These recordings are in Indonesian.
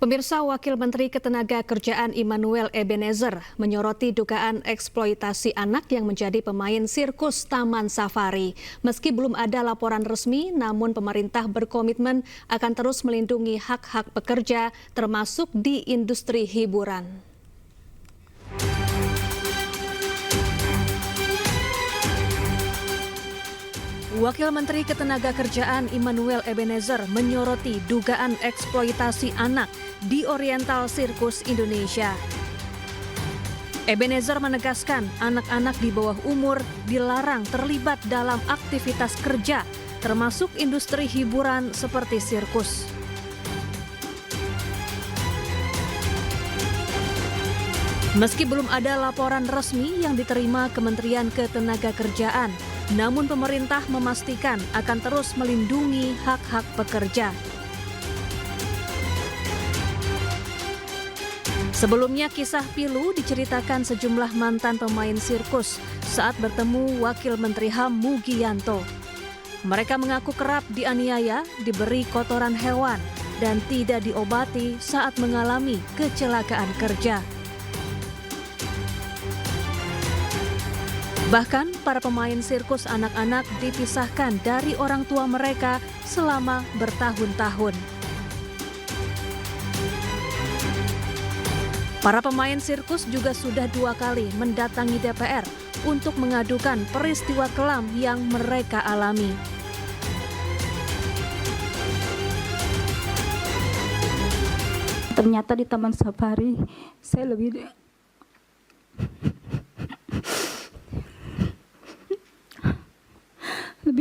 Pemirsa, Wakil Menteri Ketenagakerjaan Immanuel Ebenezer menyoroti dugaan eksploitasi anak yang menjadi pemain sirkus Taman Safari. Meski belum ada laporan resmi, namun pemerintah berkomitmen akan terus melindungi hak-hak pekerja, termasuk di industri hiburan. Wakil Menteri Ketenagakerjaan Immanuel Ebenezer menyoroti dugaan eksploitasi anak di Oriental Circus Indonesia. Ebenezer menegaskan anak-anak di bawah umur dilarang terlibat dalam aktivitas kerja, termasuk industri hiburan seperti sirkus. Meski belum ada laporan resmi yang diterima Kementerian Ketenagakerjaan, namun pemerintah memastikan akan terus melindungi hak-hak pekerja. Sebelumnya kisah pilu diceritakan sejumlah mantan pemain sirkus saat bertemu Wakil Menteri HAM Mugianto. Mereka mengaku kerap dianiaya, diberi kotoran hewan, dan tidak diobati saat mengalami kecelakaan kerja. Bahkan, para pemain sirkus anak-anak dipisahkan dari orang tua mereka selama bertahun-tahun. Para pemain sirkus juga sudah 2 kali mendatangi DPR untuk mengadukan peristiwa kelam yang mereka alami. Ternyata di Taman Safari, saya lebih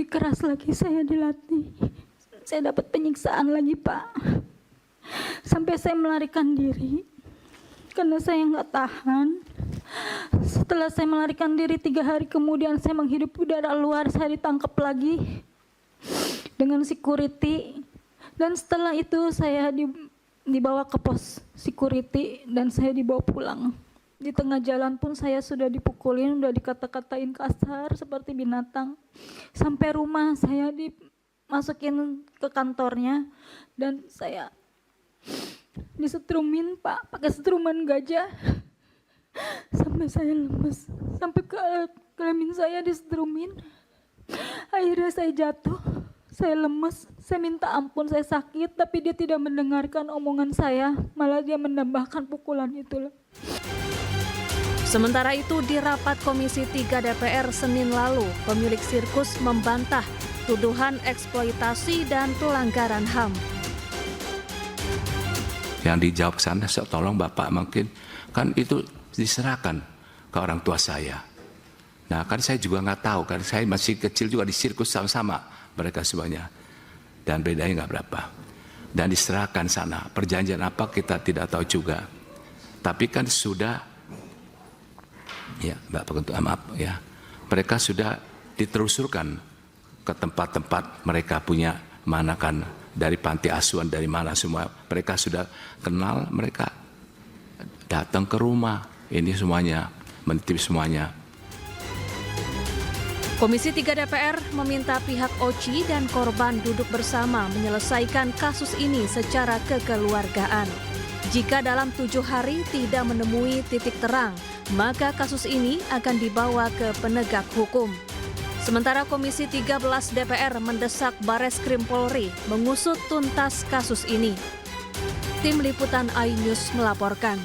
keras lagi saya dilatih. Saya dapat penyiksaan lagi, Pak. Sampai saya melarikan diri karena saya nggak tahan. Setelah saya melarikan diri 3 hari kemudian saya menghirup udara luar, saya ditangkap lagi dengan security. Dan setelah itu saya dibawa ke pos security dan saya dibawa pulang. Di tengah jalan pun saya sudah dipukulin, sudah dikata-katain kasar seperti binatang. Sampai rumah saya dimasukin ke kantornya dan saya disetrumin, Pak, pakai setruman gajah. Sampai saya lemes, sampai ke kelamin saya disetrumin. Akhirnya saya jatuh, saya lemes, saya minta ampun, saya sakit, tapi dia tidak mendengarkan omongan saya, malah dia menambahkan pukulan itulah. Sementara itu, di rapat Komisi 3 DPR Senin lalu, pemilik sirkus membantah tuduhan eksploitasi dan pelanggaran HAM. Yang dijawab sana, tolong Bapak, mungkin kan itu diserahkan ke orang tua saya. Nah, kan saya juga nggak tahu, kan saya masih kecil juga di sirkus sama-sama mereka semuanya. Dan bedanya nggak berapa. Dan diserahkan sana, perjanjian apa kita tidak tahu juga. Tapi kan sudah, ya, Mbak Pengetua, maaf ya, mereka sudah ditelusurkan ke tempat-tempat mereka punya, mana kan dari panti asuhan, dari mana semua, mereka sudah kenal, mereka datang ke rumah, ini semuanya, menitip semuanya. Komisi 3 DPR meminta pihak OCI dan korban duduk bersama menyelesaikan kasus ini secara kekeluargaan. Jika dalam 7 hari tidak menemui titik terang, maka kasus ini akan dibawa ke penegak hukum. Sementara Komisi 13 DPR mendesak Bareskrim Polri mengusut tuntas kasus ini. Tim Liputan iNews melaporkan.